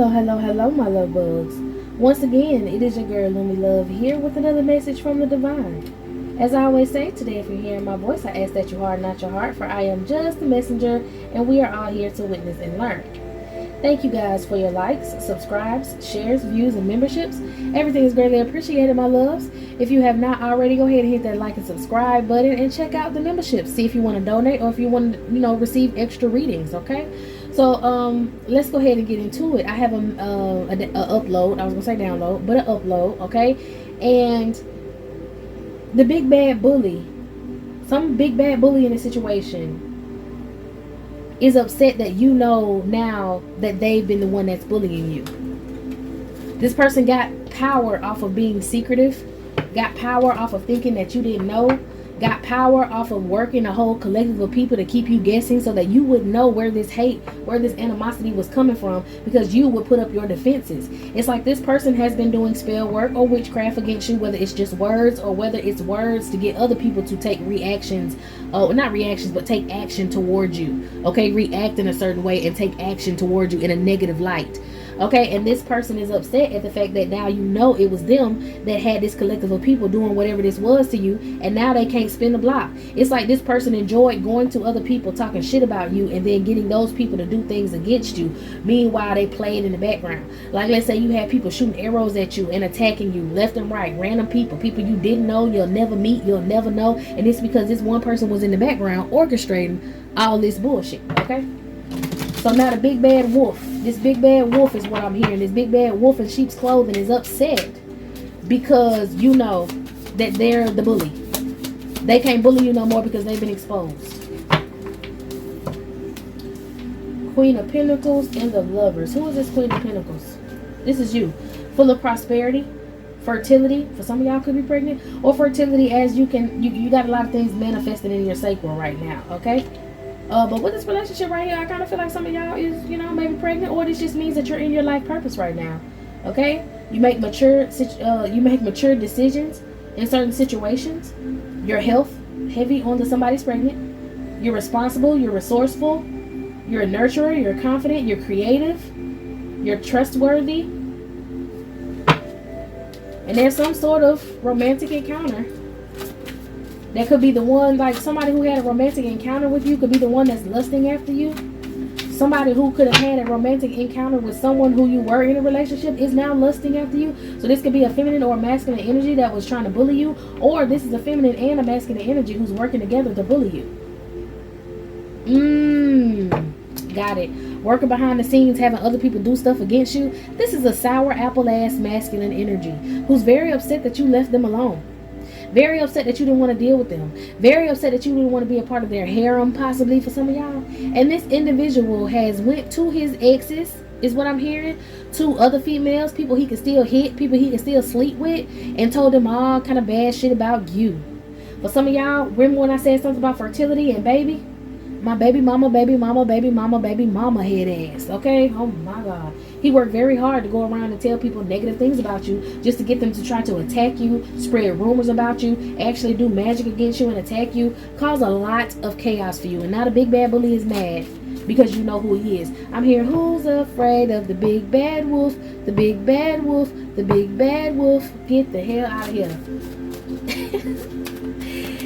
Hello, my love bugs. Once again, it is your girl, Lumi Love, here with another message from the divine. As I always say, today, if you're hearing my voice, I ask that you harden not your heart, for I am just a messenger, and we are all here to witness and learn. Thank you guys for your likes, subscribes, shares, views, and memberships. Everything is greatly appreciated, my loves. If you have not already, go ahead and hit that like and subscribe button and check out the membership. See if you want to donate or if you want to, receive extra readings, okay? So, let's go ahead and get into it. I have a upload. I was going to say download, but an upload, okay? And the big bad bully, some big bad bully in a situation is upset that you know now that they've been the one that's bullying you. This person got power off of being secretive, got power off of thinking that you didn't know, got power off of working a whole collective of people to keep you guessing so that you would know where this hate, where this animosity was coming from, because you would put up your defenses. It's like this person has been doing spell work or witchcraft against you, whether it's just words or whether it's words to get other people to take reactions, not reactions, but take action towards you. Okay, react in a certain way and take action towards you in a negative light. Okay, and this person is upset at the fact that now you know it was them that had this collective of people doing whatever this was to you, and now they can't spin the block. It's like this person enjoyed going to other people talking shit about you and then getting those people to do things against you. Meanwhile, they played in the background. Like, let's say you had people shooting arrows at you and attacking you left and right, random people you didn't know, you'll never meet, you'll never know, and it's because this one person was in the background orchestrating all this bullshit. Okay, so now the big bad wolf, this big bad wolf is what I'm hearing. This big bad wolf in sheep's clothing is upset because you know that they're the bully. They can't bully you no more because they've been exposed. Queen of Pentacles and the Lovers. Who is this Queen of Pentacles? This is you. Full of prosperity, fertility. For some of y'all could be pregnant. Or fertility as you got a lot of things manifested in your sacral right now. Okay? But with this relationship right here, I kind of feel like some of y'all is, maybe pregnant, or this just means that you're in your life purpose right now. Okay? You make mature decisions in certain situations. Your health, heavy on to somebody's pregnant. You're responsible, you're resourceful, you're a nurturer, you're confident, you're creative, you're trustworthy. And there's some sort of romantic encounter. That could be the one, like somebody who had a romantic encounter with you could be the one that's lusting after you. Somebody who could have had a romantic encounter with someone who you were in a relationship is now lusting after you. So this could be a feminine or a masculine energy that was trying to bully you. Or this is a feminine and a masculine energy who's working together to bully you. Got it. Working behind the scenes, having other people do stuff against you. This is a sour apple ass masculine energy who's very upset that you left them alone. Very upset that you didn't want to deal with them. Very upset that you didn't want to be a part of their harem, possibly, for some of y'all. And this individual has went to his exes, is what I'm hearing, to other females, people he can still hit, people he can still sleep with, and told them all kind of bad shit about you. For some of y'all, remember when I said something about fertility and baby? My baby mama head ass. Okay? Oh my God. He worked very hard to go around and tell people negative things about you just to get them to try to attack you, spread rumors about you, actually do magic against you and attack you, cause a lot of chaos for you. And now the big bad bully is mad because you know who he is. I'm hearing, who's afraid of the big bad wolf? The big bad wolf, the big bad wolf. Get the hell out of here.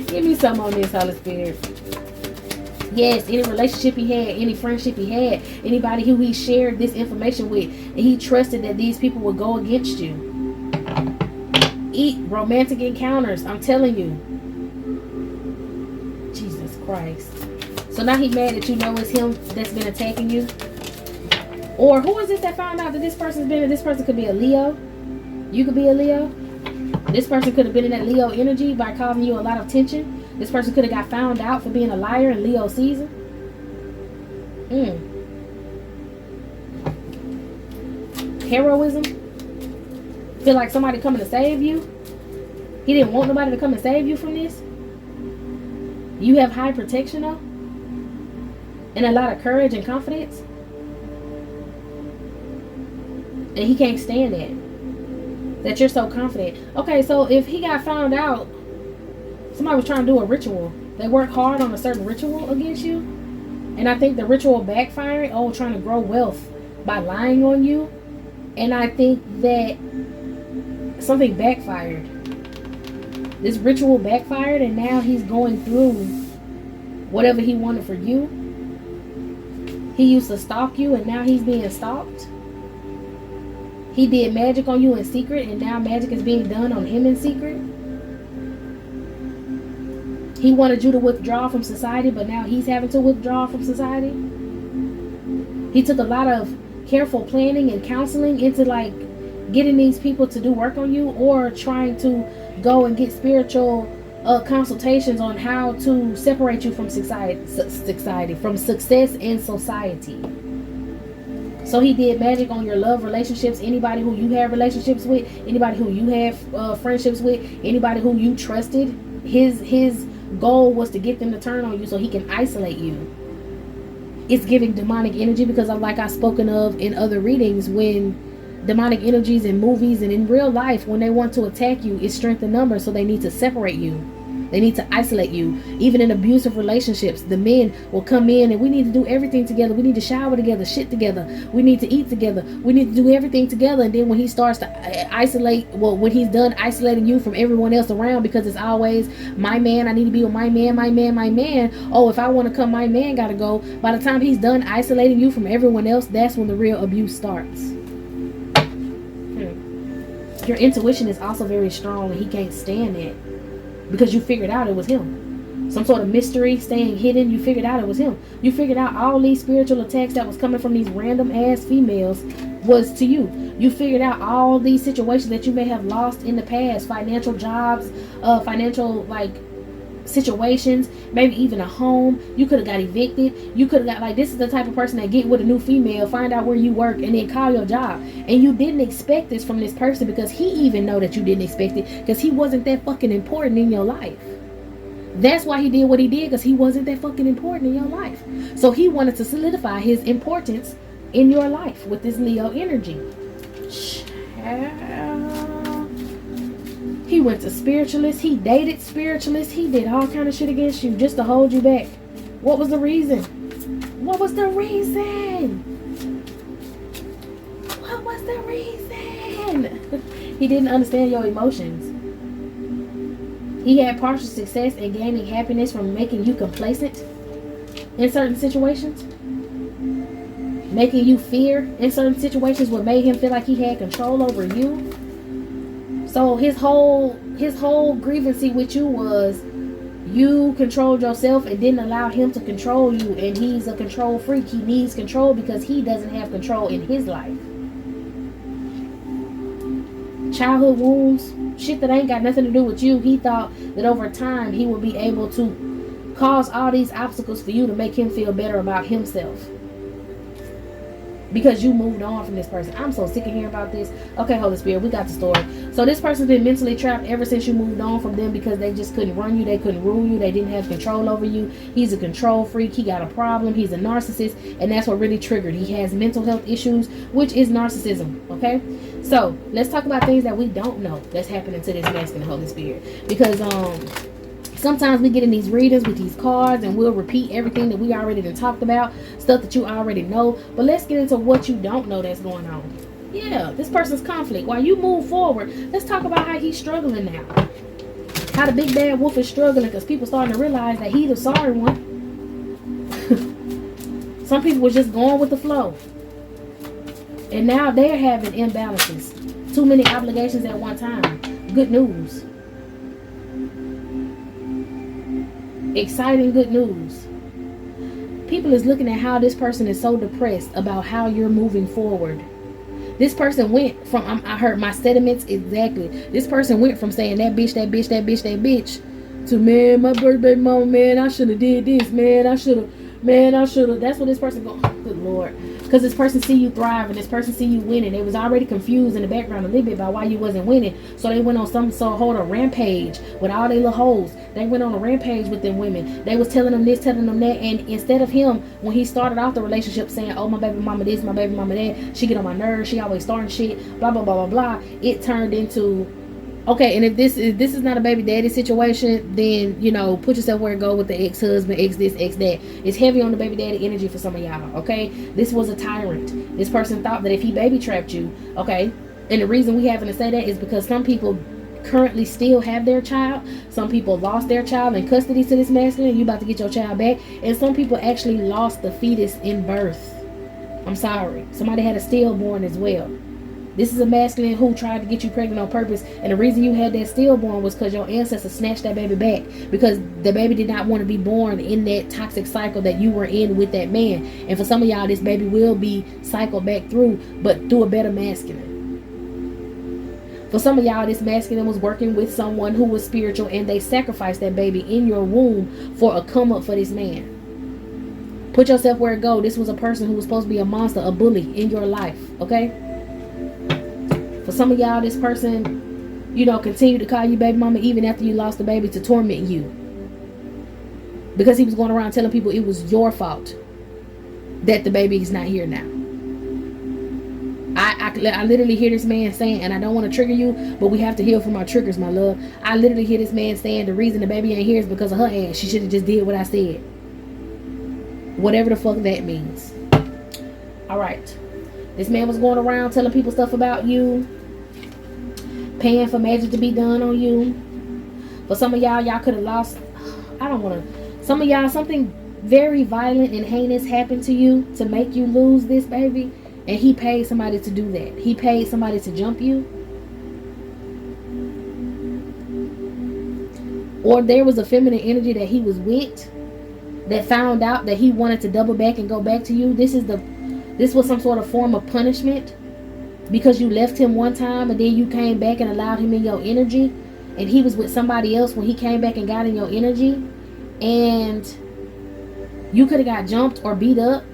Give me some on this, Holy Spirit. Yes, any relationship he had, any friendship he had, anybody who he shared this information with, and he trusted that these people would go against you. Eat romantic encounters, I'm telling you. Jesus Christ. So now he's mad that you know it's him that's been attacking you. Or who is this that found out that this person could be a Leo. You could be a Leo. This person could have been in that Leo energy by causing you a lot of tension. This person could have got found out for being a liar in Leo season. Heroism. Feel like somebody coming to save you. He didn't want nobody to come and save you from this. You have high protection though. And a lot of courage and confidence. And he can't stand that you're so confident. Okay, so if he got found out, somebody was trying to do a ritual. They worked hard on a certain ritual against you. And I think the ritual backfired. Oh, trying to grow wealth by lying on you. And I think that something backfired. This ritual backfired, and now he's going through whatever he wanted for you. He used to stalk you, and now he's being stalked. He did magic on you in secret, and now magic is being done on him in secret. He wanted you to withdraw from society, but now he's having to withdraw from society. He took a lot of careful planning and counseling into like getting these people to do work on you, or trying to go and get spiritual consultations on how to separate you from society, from success and society. So he did magic on your love relationships, anybody who you have relationships with, anybody who you have friendships with, anybody who you trusted. His goal was to get them to turn on you so he can isolate you. It's giving demonic energy, because like I've spoken of in other readings, when demonic energies in movies and in real life, when they want to attack you, it's strength in numbers, so they need to separate you. They need to isolate you. Even in abusive relationships, the men will come in and we need to do everything together. We need to shower together, shit together. We need to eat together. We need to do everything together. And then when he starts to isolate, well, when he's done isolating you from everyone else around, because it's always my man, I need to be with my man, my man, my man. Oh, if I want to come, my man gotta go. By the time he's done isolating you from everyone else, that's when the real abuse starts. Your intuition is also very strong, and he can't stand it. Because you figured out it was him. Some sort of mystery staying hidden. You figured out it was him. You figured out all these spiritual attacks that was coming from these random ass females was to you. You figured out all these situations that you may have lost in the past. Financial jobs, financial situations, maybe even a home. You could have got evicted. You could have got this is the type of person that get with a new female, find out where you work, and then call your job. And you didn't expect this from this person, because he even know that you didn't expect it, because he wasn't that fucking important in your life. That's why he did what he did, because he wasn't that fucking important in your life. So he wanted to solidify his importance in your life with this Leo energy. He went to spiritualists. He dated spiritualists. He did all kind of shit against you just to hold you back. What was the reason? What was the reason? What was the reason? He didn't understand your emotions. He had partial success in gaining happiness from making you complacent in certain situations. Making you fear in certain situations, what made him feel like he had control over you. So his whole grievancy with you was you controlled yourself and didn't allow him to control you. And he's a control freak. He needs control because he doesn't have control in his life. Childhood wounds, shit that ain't got nothing to do with you. He thought that over time he would be able to cause all these obstacles for you to make him feel better about himself. Because you moved on from this person. I'm so sick of hearing about this. Okay, Holy Spirit, we got the story. So this person's been mentally trapped ever since you moved on from them, because they just couldn't run you. They couldn't rule you. They didn't have control over you. He's a control freak. He got a problem. He's a narcissist. And that's what really triggered. He has mental health issues, which is narcissism. Okay? So let's talk about things that we don't know that's happening to this masculine Holy Spirit. Because sometimes we get in these readings with these cards and we'll repeat everything that we already done talked about, stuff that you already know. But let's get into what you don't know that's going on. Yeah, this person's conflict. While you move forward, let's talk about how he's struggling now. How the big bad wolf is struggling, because people starting to realize that he's the sorry one. Some people were just going with the flow. And now they're having imbalances. Too many obligations at one time. Good news. Exciting good news. People is looking at how this person is so depressed about how you're moving forward. This person went from, I heard my sentiments exactly. This person went from saying that bitch, that bitch, that bitch, that bitch, to man, my birthday mama, man, I should have did this, man, I should have. That's what this person go. Good Lord. Because this person see you thriving, this person see you winning. They was already confused in the background a little bit about why you wasn't winning. So they went on hold a rampage with all their little hoes. They went on a rampage with them women. They was telling them this, telling them that. And instead of him, when he started off the relationship saying, oh, my baby mama this, my baby mama that, she get on my nerves, she always starting shit, blah, blah, blah, blah, blah. It turned into Okay, and if this is not a baby daddy situation, then you know, put yourself where it go with the ex-husband, ex this, ex that. It's heavy on the baby daddy energy for some of y'all. Okay, this was a tyrant. This person thought that if he baby trapped you, okay, and the reason we having to say that is because some people currently still have their child. Some people lost their child in custody to this masculine. You about to get your child back, and some people actually lost the fetus in birth. I'm sorry, somebody had a stillborn as well. This is a masculine who tried to get you pregnant on purpose. And the reason you had that stillborn was because your ancestors snatched that baby back. Because the baby did not want to be born in that toxic cycle that you were in with that man. And for some of y'all, this baby will be cycled back through, but through a better masculine. For some of y'all, this masculine was working with someone who was spiritual, and they sacrificed that baby in your womb for a come up for this man. Put yourself where it go. This was a person who was supposed to be a monster, a bully in your life. Okay? For some of y'all, this person, you know, continued to call you baby mama even after you lost the baby to torment you. Because he was going around telling people it was your fault that the baby is not here now. I literally hear this man saying, and I don't want to trigger you, but we have to heal from our triggers, my love. I literally hear this man saying the reason the baby ain't here is because of her ass. She should have just did what I said. Whatever the fuck that means. Alright. This man was going around telling people stuff about you, paying for magic to be done on you. For some of y'all could have lost, some of y'all, something very violent and heinous happened to you to make you lose this baby, and he paid somebody to do that. He paid somebody to jump you. Or there was a feminine energy that he was with that found out that he wanted to double back and go back to you. This was some sort of form of punishment because you left him one time and then you came back and allowed him in your energy, and he was with somebody else when he came back and got in your energy, and you could have got jumped or beat up,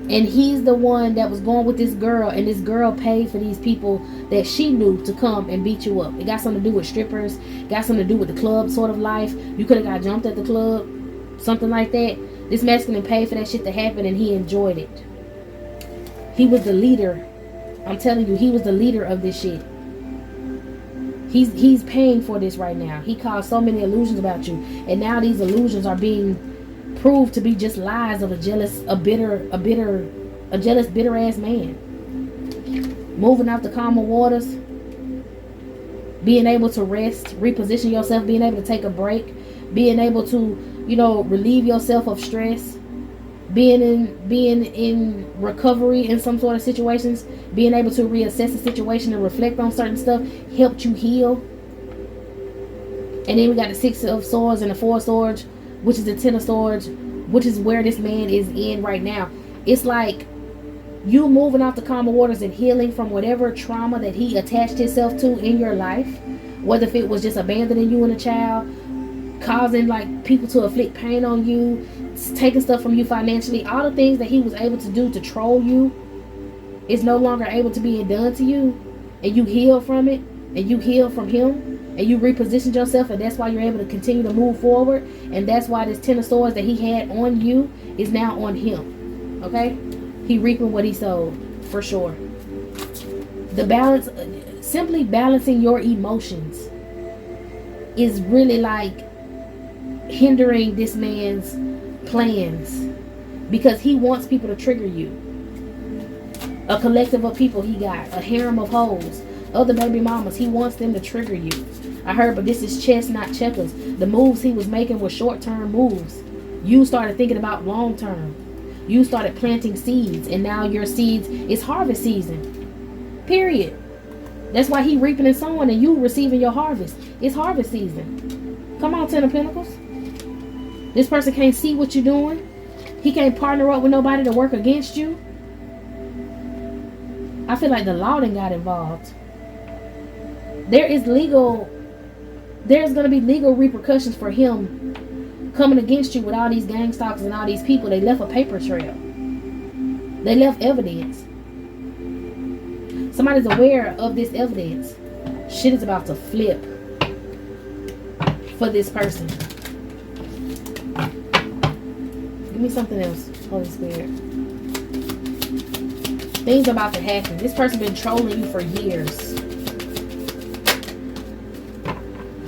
and he's the one that was going with this girl, and this girl paid for these people that she knew to come and beat you up. It got something to do with strippers, got something to do with the club sort of life. You could have got jumped at the club, something like that. This masculine paid for that shit to happen, and he enjoyed it. He was the leader. I'm telling you, he was the leader of this shit. He's paying for this right now. He caused so many illusions about you, and now these illusions are being proved to be just lies of a jealous, bitter ass man. Moving out the calmer waters, being able to rest, reposition yourself, being able to take a break, being able to, you know, relieve yourself of stress. Being in recovery in some sort of situations, being able to reassess the situation and reflect on certain stuff helped you heal. And then we got the 6 of Swords and the 4 of Swords, which is the 10 of Swords, which is where this man is in right now. It's like you moving off the calmer waters and healing from whatever trauma that he attached himself to in your life, whether if it was just abandoning you and a child, causing like people to inflict pain on you, taking stuff from you financially, all the things that he was able to do to troll you is no longer able to be done to you, and you heal from it, and you heal from him, and you repositioned yourself, and that's why you're able to continue to move forward, and that's why this 10 of Swords that he had on you is now on him. Okay, he reaping what he sowed, for sure. The balance, simply balancing your emotions is really like hindering this man's plans, because he wants people to trigger you. A collective of people he got, a harem of hoes, other baby mamas, he wants them to trigger you. I heard, but this is chess, not checkers. The moves he was making were short-term moves. You started thinking about long-term. You started planting seeds, and now your seeds, it's harvest season. Period. That's why he reaping and sowing, and you receiving your harvest. It's harvest season. Come on, 10 of Pentacles. This person can't see what you're doing. He can't partner up with nobody to work against you. I feel like the law done got involved. There's going to be legal repercussions for him coming against you with all these gang stalkers and all these people. They left a paper trail. They left evidence. Somebody's aware of this evidence. Shit is about to flip for this person. Give me something else, Holy Spirit. Things are about to happen. This person been trolling you for years.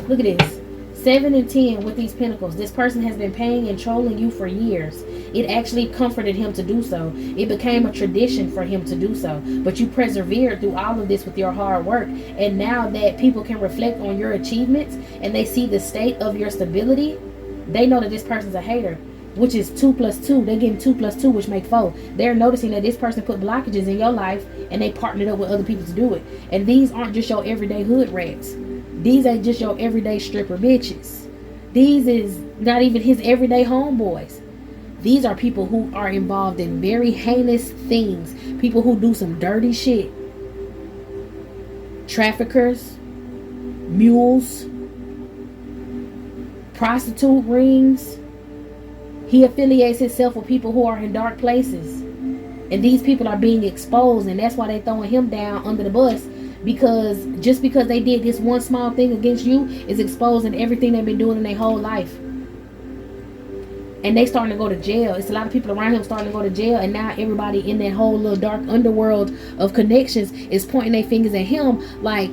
Look at this. 7 and 10 with these pentacles. This person has been paying and trolling you for years. It actually comforted him to do so. It became a tradition for him to do so. But you persevered through all of this with your hard work. And now that people can reflect on your achievements and they see the state of your stability, they know that this person's a hater, which is 2 plus 2. They're getting 2 plus 2, which make 4. They're noticing that this person put blockages in your life and they partnered up with other people to do it. And these aren't just your everyday hood rats. These ain't just your everyday stripper bitches. These is not even his everyday homeboys. These are people who are involved in very heinous things. People who do some dirty shit. Traffickers, mules, prostitute rings. He affiliates himself with people who are in dark places. And these people are being exposed, and that's why they're throwing him down under the bus. Because just because they did this one small thing against you is exposing everything they've been doing in their whole life. And they starting to go to jail. It's a lot of people around him starting to go to jail. And now everybody in that whole little dark underworld of connections is pointing their fingers at him like,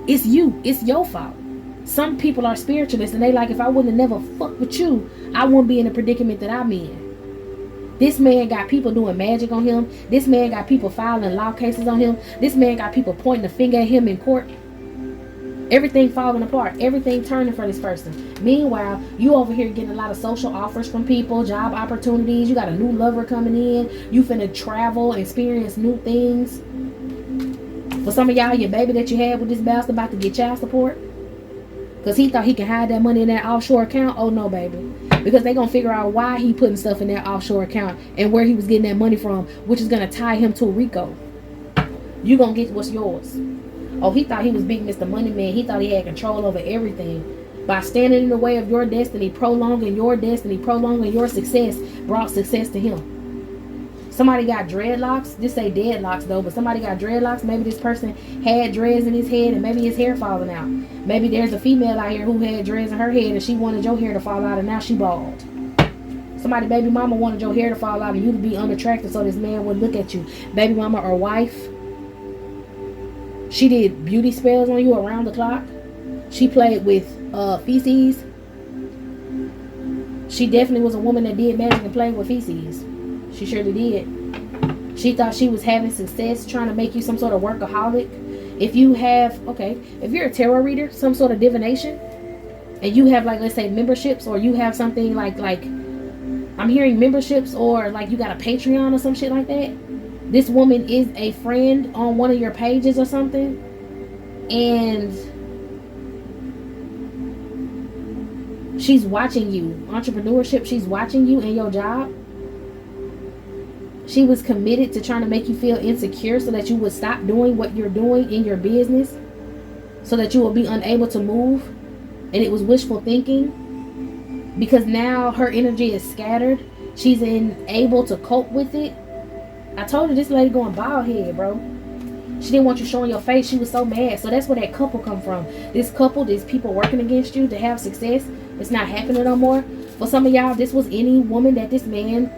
it's you. It's your fault. Some people are spiritualists and they like, if I wouldn't have never fucked with you, I wouldn't be in the predicament that I'm in. This man got people doing magic on him. This man got people filing law cases on him. This man got people pointing the finger at him in court. Everything falling apart. Everything turning for this person. Meanwhile, you over here getting a lot of social offers from people, job opportunities. You got a new lover coming in. You finna travel, experience new things. For some of y'all, your baby that you had with this bastard about to get child support. Because he thought he could hide that money in that offshore account. Oh no, baby. Because they're going to figure out why he putting stuff in that offshore account and where he was getting that money from, which is going to tie him to a RICO. You're going to get what's yours. Oh, he thought he was big Mr. Money Man. He thought he had control over everything. By standing in the way of your destiny, prolonging your success, brought success to him. Somebody got dreadlocks. This say deadlocks though, but somebody got dreadlocks. Maybe this person had dreads in his head and maybe his hair falling out. Maybe there's a female out here who had dreads in her head and she wanted your hair to fall out and now she bald. Somebody baby mama wanted your hair to fall out and you to be unattractive so this man would look at you. Baby mama or wife. She did beauty spells on you around the clock. She played with feces. She definitely was a woman that did magic and played with feces. She surely did. She thought she was having success trying to make you some sort of workaholic. If you have, if you're a tarot reader, some sort of divination, and you have like, let's say memberships, or you have something like I'm hearing memberships, or like you got a Patreon or some shit like that. This woman is a friend on one of your pages or something. And she's watching you. Entrepreneurship, she's watching you in your job. She was committed to trying to make you feel insecure so that you would stop doing what you're doing in your business, so that you will be unable to move. And it was wishful thinking, because now her energy is scattered. She's able to cope with it. I told her this lady going bald head, bro. She didn't want you showing your face. She was so mad. So that's where that couple come from. This couple, these people working against you to have success, it's not happening no more. For some of y'all, this was any woman that this man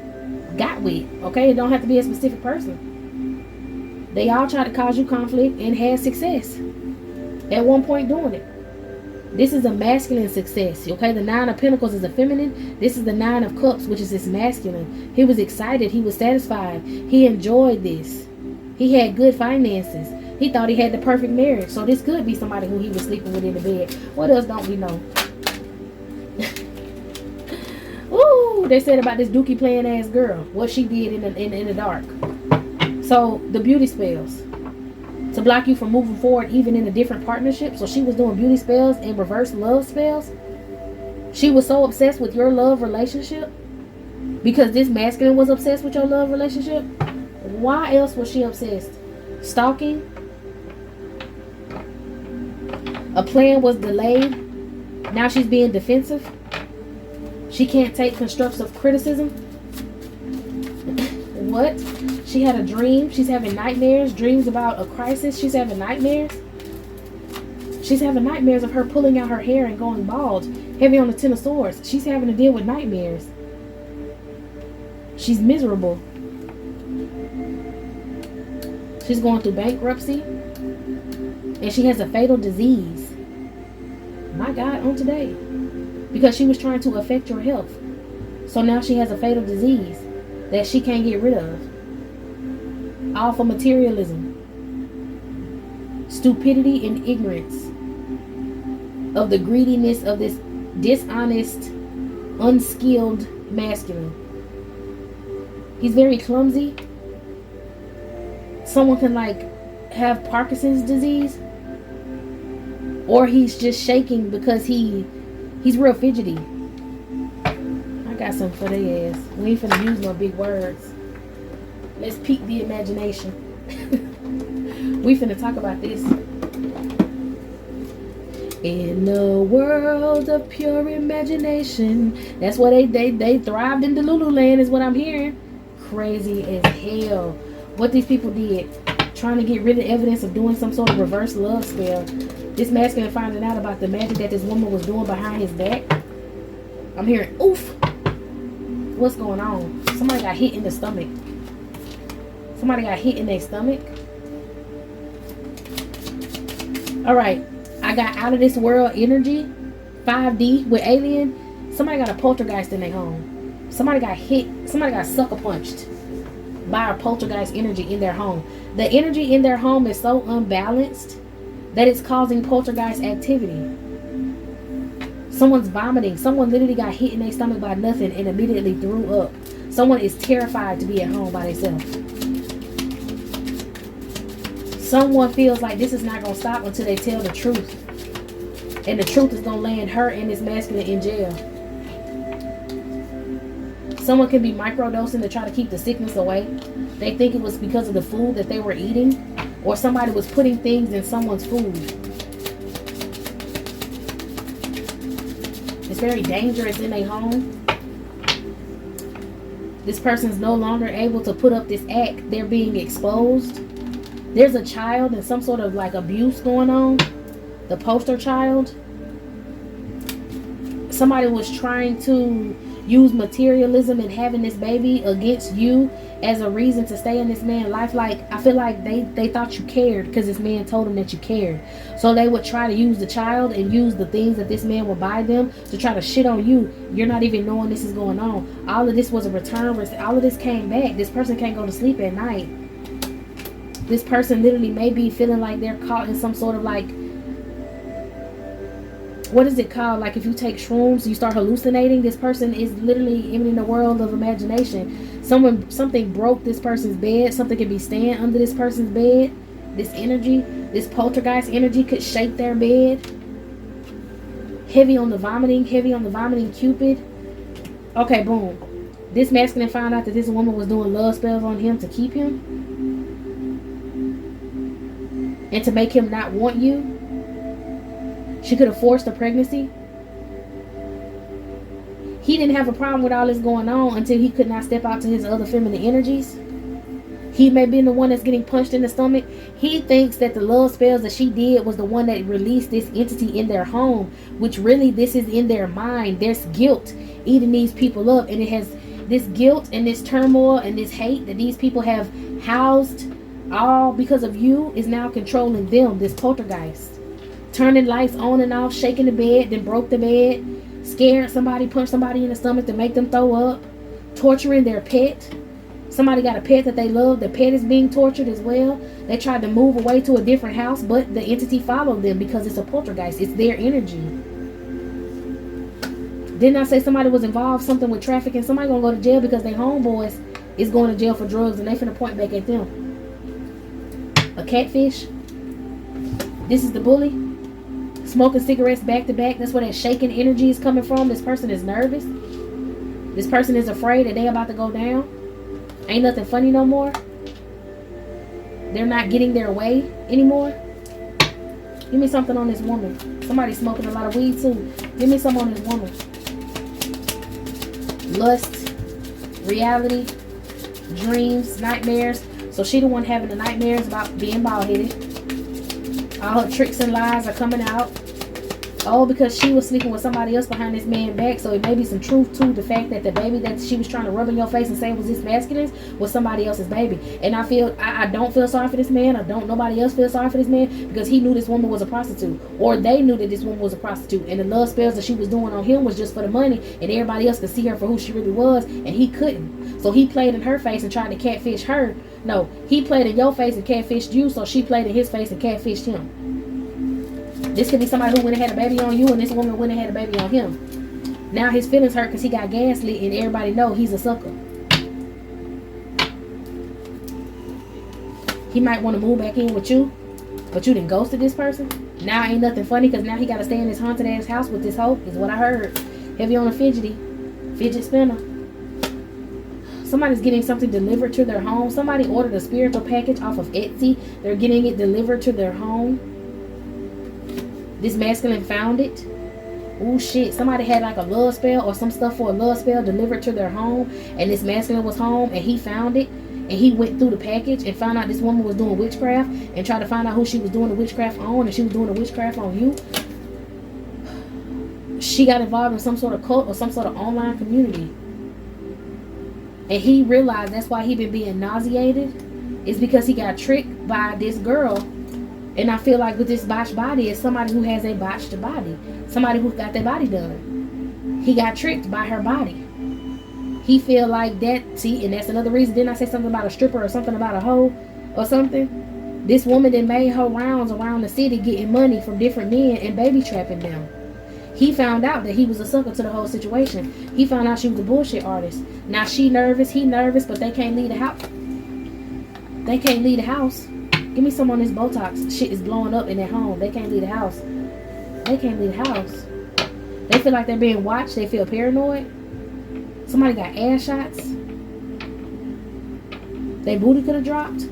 got with. Okay, it don't have to be a specific person. They all try to cause you conflict and had success at one point doing it. This is a masculine success. Okay, the 9 of Pentacles is a feminine. This is the 9 of Cups, which is his masculine. He was excited. He was satisfied. He enjoyed this. He had good finances. He thought he had the perfect marriage. So this could be somebody who he was sleeping with in the bed. What else don't we know? Ooh, they said about this dookie playing ass girl, what she did in the dark. So the beauty spells to block you from moving forward, even in a different partnership. So she was doing beauty spells and reverse love spells. She was so obsessed with your love relationship because this masculine was obsessed with your love relationship. Why else was she obsessed? Stalking. A plan was delayed. Now she's being defensive. She can't take constructive criticism. What? She had a dream. She's having nightmares. Dreams about a crisis. She's having nightmares. She's having nightmares of her pulling out her hair and going bald. Heavy on the 10 of Swords. She's having to deal with nightmares. She's miserable. She's going through bankruptcy. And she has a fatal disease. My God, on today. Because she was trying to affect your health. So now she has a fatal disease that she can't get rid of. All for materialism, stupidity, and ignorance of the greediness of this dishonest, unskilled masculine. He's very clumsy. Someone can have Parkinson's disease, or he's just shaking because he's real fidgety. I got something for their ass. We ain't finna use no big words. Let's pique the imagination. We finna talk about this. In the world of pure imagination. That's why they thrived in the Lululand, is what I'm hearing. Crazy as hell. What these people did, trying to get rid of evidence of doing some sort of reverse love spell. This masculine finding out about the magic that this woman was doing behind his back. I'm hearing, oof. What's going on? Somebody got hit in the stomach. Somebody got hit in their stomach. Alright. I got out of this world energy. 5D with alien. Somebody got a poltergeist in their home. Somebody got hit. Somebody got sucker punched by a poltergeist energy in their home. The energy in their home is so unbalanced that it's causing poltergeist activity. Someone's vomiting. Someone literally got hit in their stomach by nothing and immediately threw up. Someone is terrified to be at home by themselves. Someone feels like this is not going to stop until they tell the truth. And the truth is going to land her and this masculine in jail. Someone can be microdosing to try to keep the sickness away. They think it was because of the food that they were eating. Or somebody was putting things in someone's food. It's very dangerous in their home. This person's no longer able to put up this act. They're being exposed. There's a child and some sort of abuse going on. The poster child. Somebody was trying to use materialism and having this baby against you as a reason to stay in this man's life. I feel like they thought you cared because this man told them that you cared. So they would try to use the child and use the things that this man would buy them to try to shit on you. You're not even knowing this is going on. All of this was a return. All of this came back. This person can't go to sleep at night. This person literally may be feeling like they're caught in some sort of what is it called? If you take shrooms, you start hallucinating. This person is literally in the world of imagination. Something broke this person's bed. Something could be staying under this person's bed. This energy, this poltergeist energy could shake their bed. Heavy on the vomiting Cupid. Okay, boom. This masculine found out that this woman was doing love spells on him to keep him. And to make him not want you. She could have forced a pregnancy. He didn't have a problem with all this going on until he could not step out to his other feminine energies. He may be the one that's getting punched in the stomach. He thinks that the love spells that she did was the one that released this entity in their home, which really this is in their mind. There's guilt eating these people up, and it has this guilt and this turmoil and this hate that these people have housed all because of you is now controlling them. This poltergeist. Turning lights on and off, shaking the bed, then broke the bed, scared somebody, punched somebody in the stomach to make them throw up, torturing their pet. Somebody got a pet that they love. The pet is being tortured as well. They tried to move away to a different house, but the entity followed them because it's a poltergeist. It's their energy. Didn't I say somebody was involved, something with trafficking? Somebody gonna go to jail because their homeboys is going to jail for drugs and they finna point back at them. A catfish. This is the bully. Smoking cigarettes back to back. That's where that shaking energy is coming from. This person is nervous. This person is afraid that they're about to go down. Ain't nothing funny no more. They're not getting their way anymore. Give me something on this woman. Somebody's smoking a lot of weed too. Give me some on this woman. Lust, reality, dreams, nightmares. So she the one having the nightmares about being bald-headed. All her tricks and lies are coming out. Oh, because she was sleeping with somebody else behind this man's back. So it may be some truth to the fact that the baby that she was trying to rub in your face and say was this masculine was somebody else's baby. And I don't feel sorry for this man. Nobody else feels sorry for this man, because he knew this woman was a prostitute, or they knew that this woman was a prostitute, and the love spells that she was doing on him was just for the money, and everybody else could see her for who she really was, and he couldn't. So he played in her face and tried to catfish her. No, he played in your face and catfished you, so she played in his face and catfished him. This could be somebody who went and had a baby on you, and this woman went and had a baby on him. Now his feelings hurt because he got gaslit, and everybody know he's a sucker. He might want to move back in with you, but you done ghosted this person. Now ain't nothing funny, because now he got to stay in this haunted ass house with this hoe, is what I heard. Heavy on a fidget spinner. Somebody's getting something delivered to their home. Somebody ordered a spiritual package off of Etsy. They're getting it delivered to their home. This masculine found it. Oh shit, somebody had like a love spell or some stuff for a love spell delivered to their home, and this masculine was home and he found it, and he went through the package and found out this woman was doing witchcraft, and tried to find out who she was doing the witchcraft on, and she was doing the witchcraft on you. She got involved in some sort of cult or some sort of online community, and he realized that's why he been being nauseated, is because he got tricked by this girl. And I feel like with this botched body, is somebody who has a botched body. Somebody who got their body done. He got tricked by her body. He feel like that. See, and that's another reason. Didn't I say something about a stripper or something about a hoe or something? This woman that made her rounds around the city getting money from different men and baby trapping them. He found out that he was a sucker to the whole situation. He found out she was a bullshit artist. Now she nervous, he nervous, but they can't leave the house. They can't leave the house. Give me some on this Botox. Shit is blowing up in their home. They can't leave the house. They can't leave the house. They feel like they're being watched. They feel paranoid. Somebody got ass shots. Their booty could have dropped.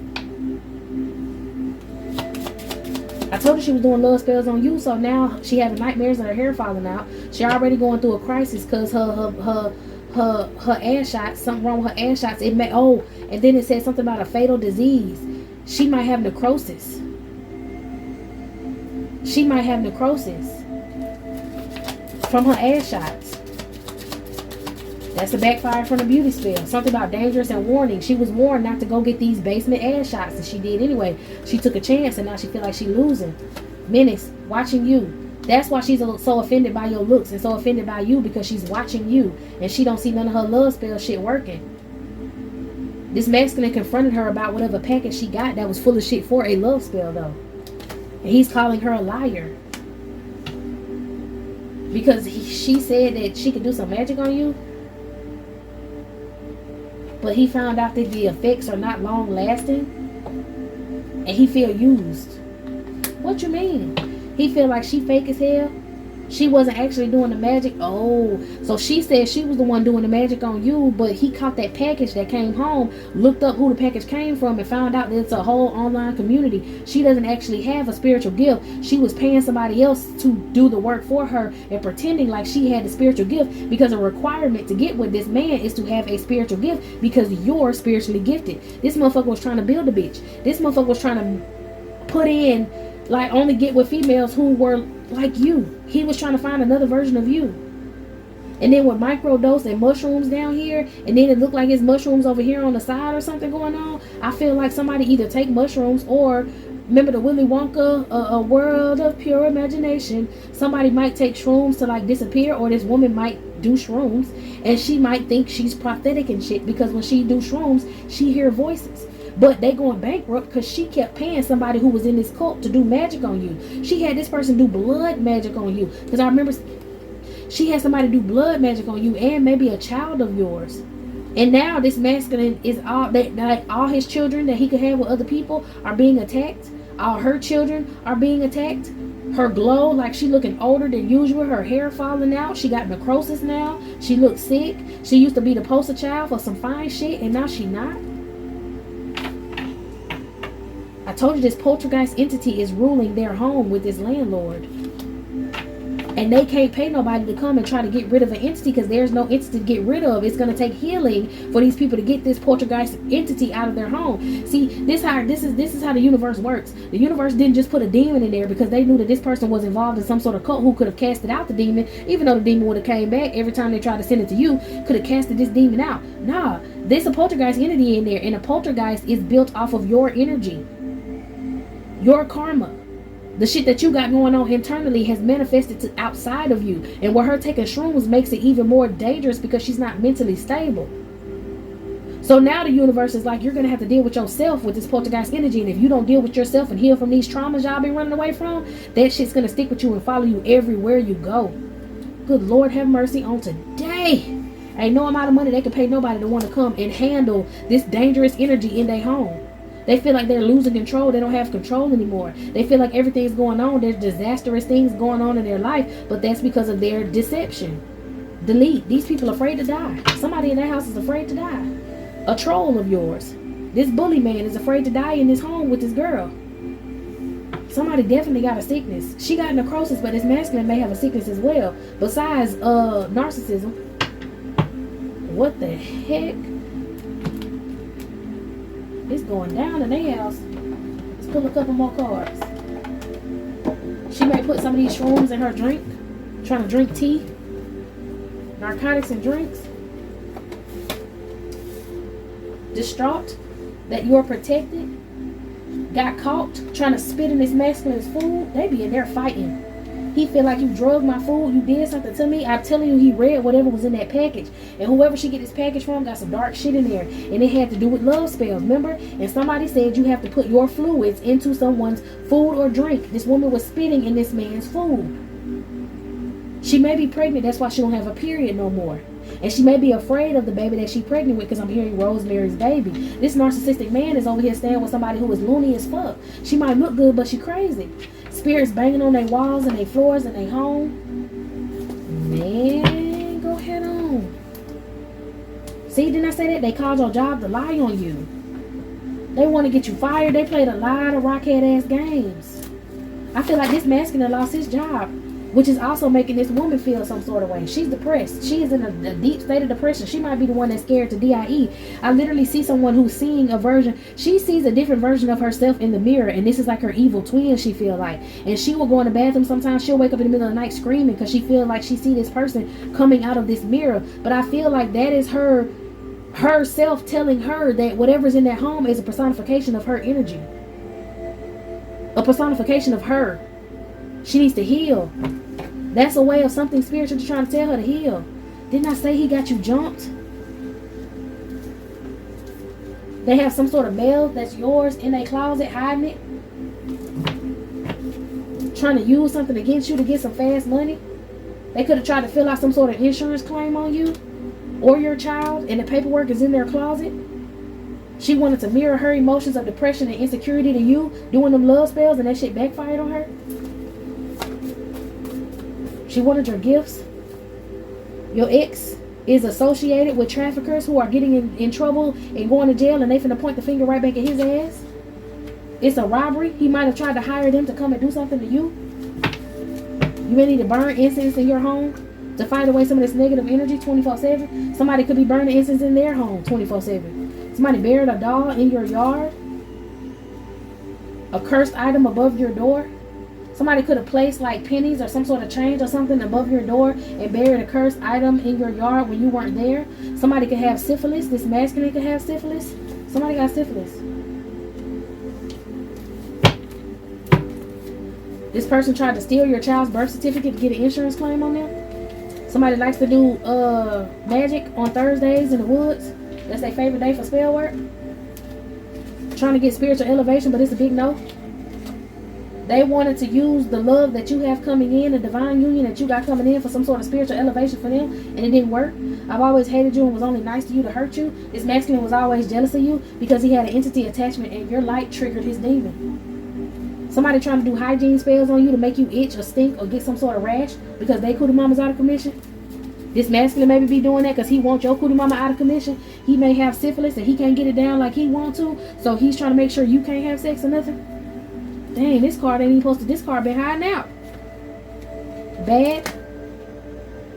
I told her she was doing love spells on you, so now she having nightmares and her hair falling out. She already going through a crisis because her ass shots, something wrong with her ass shots. It may, and then it said something about a fatal disease. She might have necrosis. She might have necrosis from her ass shots. That's the backfire from the beauty spell. Something about dangerous and warning. She was warned not to go get these basement ass shots, and she did anyway. She took a chance, and now she feel like she losing. Menace, watching you. That's why she's so offended by your looks and so offended by you, because she's watching you, and she don't see none of her love spell shit working. This masculine confronted her about whatever package she got that was full of shit for a love spell, though. And he's calling her a liar. Because she said that she could do some magic on you. But he found out that the effects are not long lasting. And he feel used. What you mean? He feel like she fake as hell. She wasn't actually doing the magic. Oh, so she said she was the one doing the magic on you, but he caught that package that came home, looked up who the package came from, and found out that it's a whole online community. She doesn't actually have a spiritual gift. She was paying somebody else to do the work for her and pretending like she had the spiritual gift, because a requirement to get with this man is to have a spiritual gift, because you're spiritually gifted. This motherfucker was trying to build a bitch. This motherfucker was trying to put in, like, only get with females who were like you. He was trying to find another version of you. And then with microdose and mushrooms down here, and then it looked like it's mushrooms over here on the side or something going on. I feel like somebody either take mushrooms, or remember the Willy Wonka, a world of pure imagination. Somebody might take shrooms to like disappear, or this woman might do shrooms and she might think she's prophetic and shit, because when she do shrooms she hear voices. But they going bankrupt because she kept paying somebody who was in this cult to do magic on you. She had this person do blood magic on you. Because I remember she had somebody do blood magic on you, and maybe a child of yours. And now this masculine is all that, like, all his children that he could have with other people are being attacked. All her children are being attacked. Her glow, like she looking older than usual. Her hair falling out. She got necrosis now. She looks sick. She used to be the poster child for some fine shit, and now she not. I told you this poltergeist entity is ruling their home with this landlord. and they can't pay nobody to come and try to get rid of an entity, because there's no entity to get rid of. It's going to take healing for these people to get this poltergeist entity out of their home. See, this is how the universe works. The universe didn't just put a demon in there because they knew that this person was involved in some sort of cult who could have casted out the demon, even though the demon would have came back every time they tried to send it to you, could have casted this demon out. Nah, there's a poltergeist entity in there, and a poltergeist is built off of your energy, your karma. The shit that you got going on internally has manifested to outside of you. And where her taking shrooms makes it even more dangerous because she's not mentally stable. So now the universe is like, you're going to have to deal with yourself with this poltergeist energy. And if you don't deal with yourself and heal from these traumas y'all been running away from, that shit's going to stick with you and follow you everywhere you go. Good Lord, have mercy on today. Ain't no amount of money they can pay nobody to want to come and handle this dangerous energy in their home. They feel like they're losing control. They don't have control anymore. They feel like everything's going on. There's disastrous things going on in their life, but that's because of their deception. Delete. These people are afraid to die. Somebody in that house is afraid to die. A troll of yours. This bully man is afraid to die in his home with this girl. Somebody definitely got a sickness. She got necrosis, but this masculine may have a sickness as well. Besides narcissism. What the heck? It's going down in their house. Let's pull a couple more cards. She may put some of these shrooms in her drink. Trying to drink tea. Narcotics and drinks. Distraught that you're protected. Got caught trying to spit in this masculine's food. They be in there fighting. He feel like you drugged my food. You did something to me. I'm telling you, he read whatever was in that package. And whoever she get this package from got some dark shit in there. And it had to do with love spells, remember? And somebody said you have to put your fluids into someone's food or drink. This woman was spitting in this man's food. She may be pregnant. That's why she don't have a period no more. And she may be afraid of the baby that she's pregnant with, because I'm hearing Rosemary's baby. This narcissistic man is over here staying with somebody who is loony as fuck. She might look good, but she crazy. Spirits banging on their walls and their floors and their home. Man, go head on. See, didn't I say that? They called your job to lie on you. They want to get you fired. They played a lot of rockhead ass games. I feel like this masculine lost his job, which is also making this woman feel some sort of way. She's depressed. She is in a deep state of depression. She might be the one that's scared to DIE. I literally see someone who's seeing a version. She sees a different version of herself in the mirror, and this is like her evil twin, she feel like. And she will go in the bathroom sometimes. She'll wake up in the middle of the night screaming because she feel like she see this person coming out of this mirror. But I feel like that is herself telling her that whatever's in that home is a personification of her energy. A personification of her. She needs to heal. That's a way of something spiritual to trying to tell her to heal. Didn't I say he got you jumped? They have some sort of mail that's yours in a closet, hiding it. Trying to use something against you to get some fast money. They could have tried to fill out some sort of insurance claim on you or your child, and the paperwork is in their closet. She wanted to mirror her emotions of depression and insecurity to you, doing them love spells, and that shit backfired on her. She wanted your gifts. Your ex is associated with traffickers who are getting in trouble and going to jail, and they finna point the finger right back at his ass. It's a robbery. He might have tried to hire them to come and do something to you. You may need to burn incense in your home to fight away some of this negative energy 24/7. Somebody could be burning incense in their home 24/7. Somebody buried a doll in your yard. A cursed item above your door. Somebody could have placed like pennies or some sort of change or something above your door and buried a cursed item in your yard when you weren't there. Somebody could have syphilis. This masculine could have syphilis. Somebody got syphilis. This person tried to steal your child's birth certificate to get an insurance claim on them. Somebody likes to do magic on Thursdays in the woods. That's their favorite day for spell work. Trying to get spiritual elevation, but it's a big no. They wanted to use the love that you have coming in, the divine union that you got coming in, for some sort of spiritual elevation for them, and it didn't work. I've always hated you and was only nice to you to hurt you. This masculine was always jealous of you because he had an entity attachment, and your light triggered his demon. Somebody trying to do hygiene spells on you to make you itch or stink or get some sort of rash because they cootie mama's out of commission. This masculine maybe be doing that because he wants your cootie mama out of commission. He may have syphilis and he can't get it down like he wants to, so he's trying to make sure you can't have sex or nothing. Dang, this card ain't even supposed to. This card been hiding out. bad,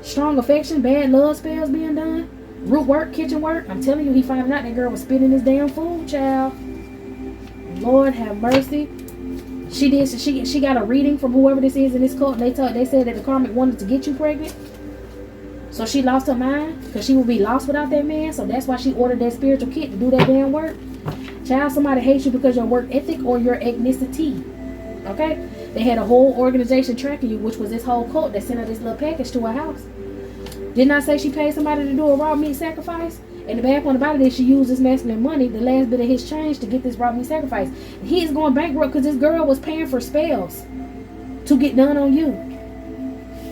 strong affection, bad love spells being done, root work, kitchen work. I'm telling you, he finding out that girl was spitting his damn food, child. Lord have mercy. She got a reading from whoever this is in this cult. They said that the karmic wanted to get you pregnant. So she lost her mind because she would be lost without that man. So that's why she ordered that spiritual kid to do that damn work. Child, somebody hates you because your work ethic or your ethnicity. Okay? They had a whole organization tracking you, which was this whole cult that sent her this little package to her house. Didn't I say she paid somebody to do a raw meat sacrifice? And the bad part about it is she used this masculine money, the last bit of his change, to get this raw meat sacrifice. He is going bankrupt because this girl was paying for spells to get done on you.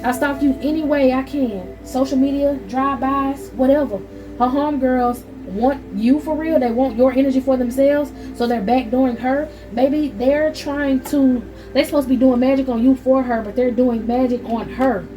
I stalk you any way I can. Social media, drive-bys, whatever. Her homegirls want you for real. They want your energy for themselves. So they're backdooring her. Maybe they're supposed to be doing magic on you for her, but they're doing magic on her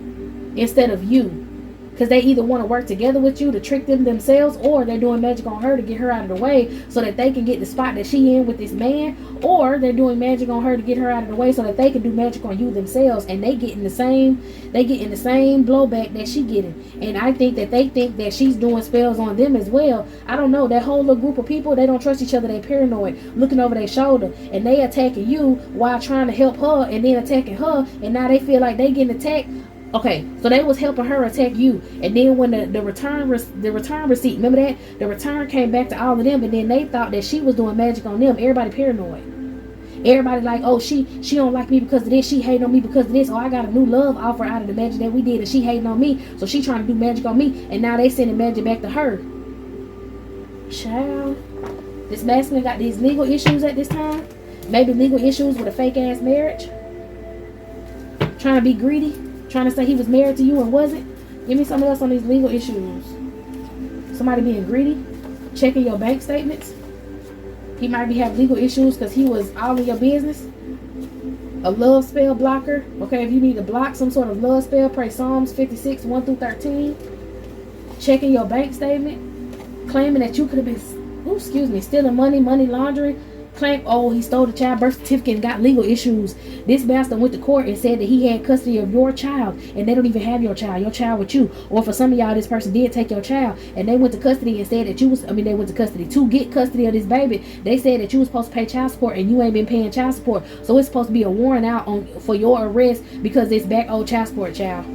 instead of you. Because they either want to work together with you to trick them themselves, or they're doing magic on her to get her out of the way so that they can get the spot that she in with this man, or they're doing magic on her to get her out of the way so that they can do magic on you themselves, and they getting the same blowback that she getting. And I think that they think that she's doing spells on them as well. I don't know. That whole little group of people, they don't trust each other. They paranoid, looking over their shoulder, and they attacking you while trying to help her, and then attacking her, and now they feel like they getting attacked. Okay, so they was helping her attack you, and then when the return receipt, remember that the return came back to all of them, and then they thought that she was doing magic on them. Everybody paranoid. Everybody like, oh, she don't like me because of this. She hating on me because of this. Oh, I got a new love offer out of the magic that we did, and she hating on me, so she trying to do magic on me, and now they sending magic back to her. Child, this masculine got these legal issues at this time. Maybe legal issues with a fake ass marriage. Trying to be greedy. Trying to say he was married to you and wasn't. Give me something else on these legal issues. Somebody being greedy. Checking your bank statements. He might be having legal issues because he was all in your business. A love spell blocker. Okay, if you need to block some sort of love spell, pray Psalms 56, 1 through 13. Checking your bank statement. Claiming that you could have been, stealing money, money laundering. Claim, oh, he stole the child birth certificate and got legal issues. This bastard went to court and said that he had custody of your child, and they don't even have your child with you. Or for some of y'all, this person did take your child, and they went to custody and said that they went to custody to get custody of this baby. They said that you was supposed to pay child support, and you ain't been paying child support. So it's supposed to be a warrant out for your arrest because it's back old child support, child.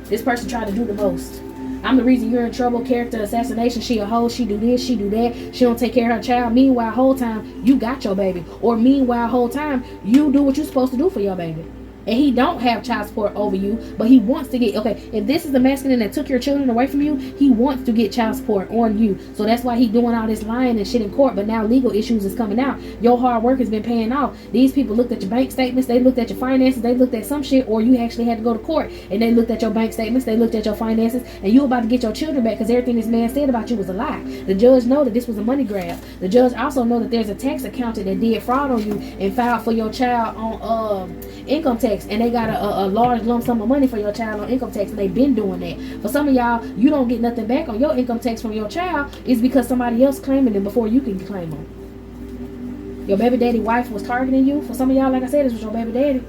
This person tried to do the most. I'm the reason you're in trouble. Character assassination. She a hoe. She do this. She do that. She don't take care of her child. Meanwhile, whole time you got your baby. Or meanwhile, whole time you do what you're supposed to do for your baby. And he don't have child support over you, but he wants to get, okay, if this is the masculine that took your children away from you, he wants to get child support on you. So that's why he doing all this lying and shit in court, but now legal issues is coming out. Your hard work has been paying off. These people looked at your bank statements, they looked at your finances, they looked at some shit, or you actually had to go to court, and they looked at your bank statements, they looked at your finances, and you about to get your children back because everything this man said about you was a lie. The judge know that this was a money grab. The judge also know that there's a tax accountant that did fraud on you and filed for your child on income tax, and they got a large lump sum of money for your child on income tax, and they've been doing that. For some of y'all, you don't get nothing back on your income tax from your child is because somebody else claiming them before you can claim them. Your baby daddy wife was targeting you. For some of y'all, like I said, this was your baby daddy.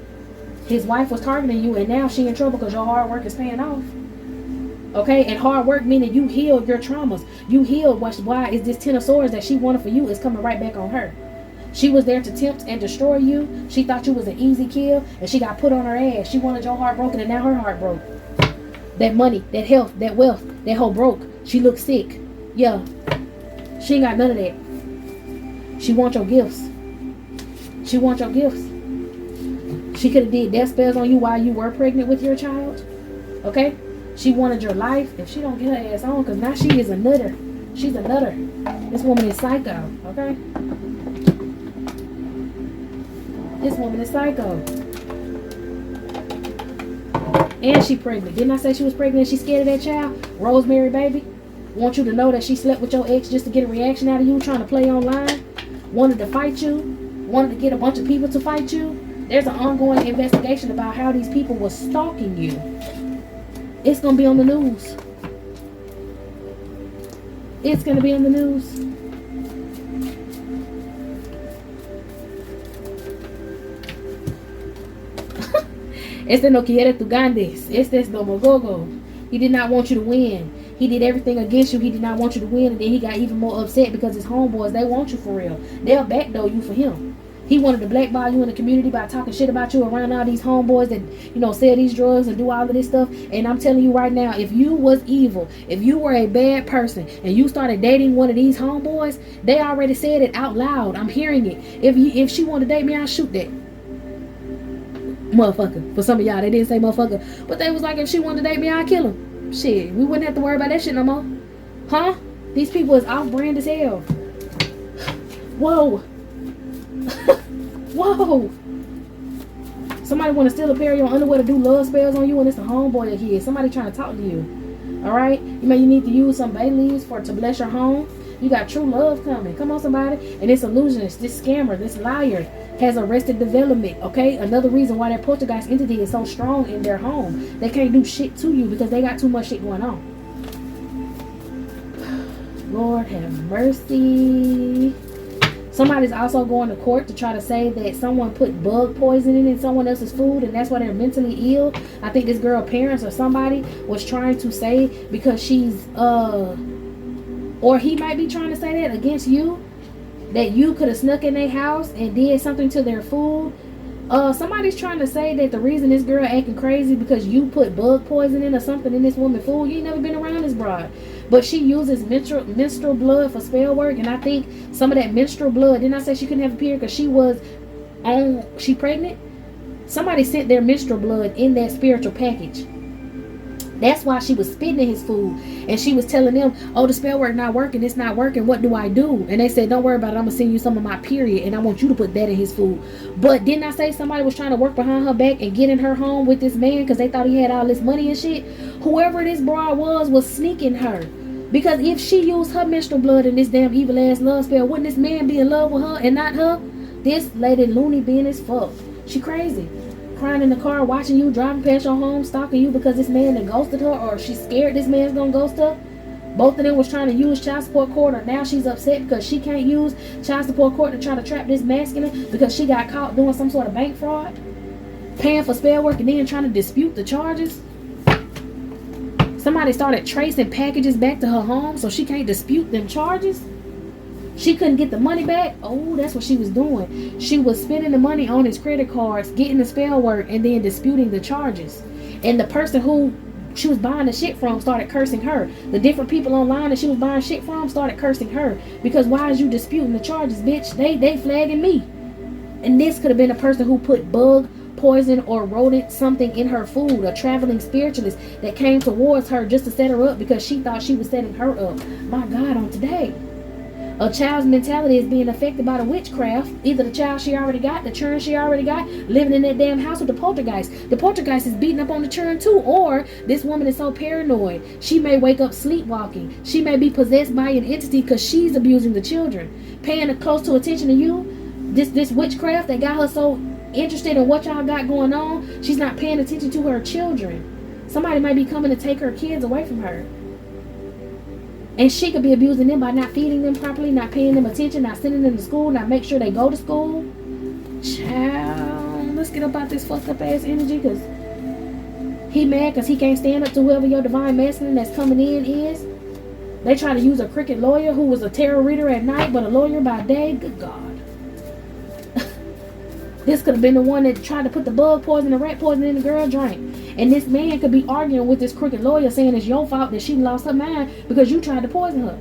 His wife was targeting you, and now she in trouble because your hard work is paying off. Okay, and hard work meaning you healed your traumas. You healed why is this 10 of swords that she wanted for you is coming right back on her. She was there to tempt and destroy you. She thought you was an easy kill, and she got put on her ass. She wanted your heart broken, and now her heart broke. That money, that health, that wealth, that whole broke. She looked sick. Yeah. She ain't got none of that. She want your gifts. She want your gifts. She could have did death spells on you while you were pregnant with your child. Okay? She wanted your life. If she don't get her ass on, because now she is a nutter. She's a nutter. This woman is psycho. Okay? This woman is psycho. And she pregnant. Didn't I say she was pregnant and she's scared of that child? Rosemary, baby. Want you to know that she slept with your ex just to get a reaction out of you, trying to play online. Wanted to fight you. Wanted to get a bunch of people to fight you. There's an ongoing investigation about how these people were stalking you. It's going to be on the news. It's going to be on the news. Este no quiere tu ganes. Este es no mogogo. He did not want you to win. He did everything against you. He did not want you to win. And then he got even more upset because his homeboys, they want you for real. They'll backdoor you for him. He wanted to blackball you in the community by talking shit about you around all these homeboys that, you know, sell these drugs and do all of this stuff. And I'm telling you right now, if you was evil, if you were a bad person and you started dating one of these homeboys, they already said it out loud. I'm hearing it. If she wanted to date me, I'll shoot that motherfucker. For some of y'all, they didn't say motherfucker, but they was like, if she wanted to date me, I'll kill him. Shit, we wouldn't have to worry about that shit no more. Huh? These people is off-brand as hell. Whoa. Whoa. Somebody want to steal a pair of your underwear to do love spells on you, and it's a homeboy of his. Somebody trying to talk to you. Alright? You need to use some bay leaves to bless your home. You got true love coming. Come on, somebody. And this illusionist, this scammer, this liar has arrested development. Okay? Another reason why that poltergeist entity is so strong in their home. They can't do shit to you because they got too much shit going on. Lord have mercy. Somebody's also going to court to try to say that someone put bug poisoning in someone else's food, and that's why they're mentally ill. I think this girl parents or somebody was trying to say, because she's or he might be trying to say that against you, that you could have snuck in their house and did something to their food. Somebody's trying to say that the reason this girl acting crazy because you put bug poisoning or something in this woman's food. You ain't never been around this broad. But she uses menstrual blood for spell work, and I think some of that menstrual blood, didn't I say she couldn't have a period because she pregnant? Somebody sent their menstrual blood in that spiritual package. That's why she was spitting in his food. And she was telling them, oh, the spell work not working. It's not working. What do I do? And they said, don't worry about it. I'm going to send you some of my period. And I want you to put that in his food. But didn't I say somebody was trying to work behind her back and get in her home with this man because they thought he had all this money and shit? Whoever this broad was sneaking her. Because if she used her menstrual blood in this damn evil ass love spell, wouldn't this man be in love with her and not her? This lady loony being as fuck. She crazy. Crying in the car, watching you, driving past your home, stalking you because this man that ghosted her, or she's scared this man's gonna ghost her. Both of them was trying to use child support court, or now she's upset because she can't use child support court to try to trap this masculine because she got caught doing some sort of bank fraud, paying for spell work, and then trying to dispute the charges. Somebody started tracing packages back to her home so she can't dispute them charges. She couldn't get the money back. Oh, that's what she was doing. She was spending the money on his credit cards, getting the spell work, and then disputing the charges. And the person who she was buying the shit from started cursing her. The different people online that she was buying shit from started cursing her. Because why is you disputing the charges, bitch? They flagging me. And this could have been a person who put bug, poison, or rodent something in her food. A traveling spiritualist that came towards her just to set her up because she thought she was setting her up. My God, on today. A child's mentality is being affected by the witchcraft. Either the child she already got, the children she already got, living in that damn house with the poltergeist. The poltergeist is beating up on the children too. Or this woman is so paranoid. She may wake up sleepwalking. She may be possessed by an entity because she's abusing the children. Paying close to attention to you. This witchcraft that got her so interested in what y'all got going on. She's not paying attention to her children. Somebody might be coming to take her kids away from her. And she could be abusing them by not feeding them properly, not paying them attention, not sending them to school, not make sure they go to school. Child, let's get up out this fucked up ass energy, because he mad because he can't stand up to whoever your divine masculine that's coming in is. They try to use a crooked lawyer who was a tarot reader at night, but a lawyer by day. Good God. This could have been the one that tried to put the bug poison, the rat poison in the girl drink. And this man could be arguing with this crooked lawyer saying it's your fault that she lost her mind because you tried to poison her.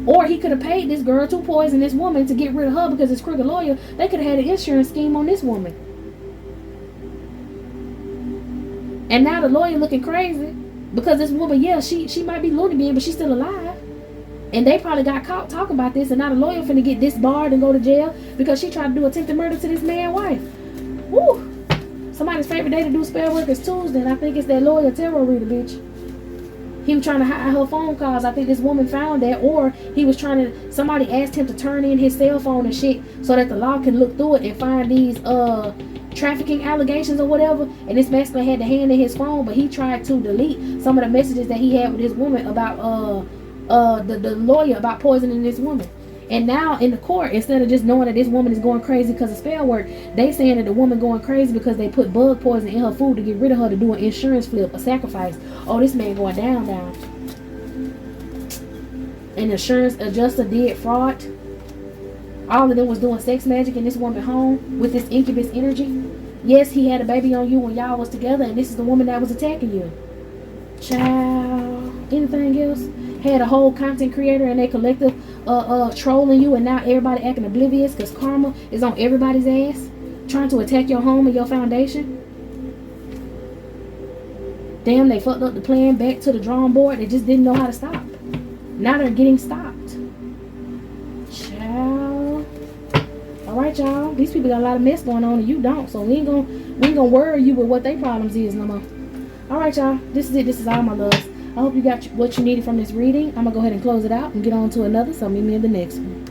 Or he could have paid this girl to poison this woman to get rid of her because this crooked lawyer, they could have had an insurance scheme on this woman. And now the lawyer looking crazy because this woman, yeah, she might be loony being, but she's still alive. And they probably got caught talking about this, and now the lawyer finna get disbarred and go to jail because she tried to do attempted murder to this man's wife. Woo! Somebody's favorite day to do spell work is Tuesday, and I think it's that lawyer tarot reader, bitch. He was trying to hide her phone calls. I think this woman found that, or he was trying to, somebody asked him to turn in his cell phone and shit so that the law can look through it and find these trafficking allegations or whatever. And this masculine had the hand in his phone, but he tried to delete some of the messages that he had with his woman about the lawyer about poisoning this woman. And now in the court, instead of just knowing that this woman is going crazy because of spell work, they saying that the woman going crazy because they put bug poison in her food to get rid of her, to do an insurance flip, a sacrifice. Oh, this man going down. An insurance adjuster did fraud. All of them was doing sex magic in this woman home with this incubus energy. Yes, he had a baby on you when y'all was together, and this is the woman that was attacking you. Child. Anything else? Had a whole content creator and they collective trolling you, and now everybody acting oblivious because karma is on everybody's ass, trying to attack your home and your foundation. Damn, they fucked up the plan, back to the drawing board. They just didn't know how to stop. Now they're getting stopped. Child. Alright, y'all. These people got a lot of mess going on and you don't. So we ain't gonna worry you with what their problems is no more. Alright, y'all. This is it. This is all, my loves. I hope you got what you needed from this reading. I'm gonna go ahead and close it out and get on to another. So meet me in the next one.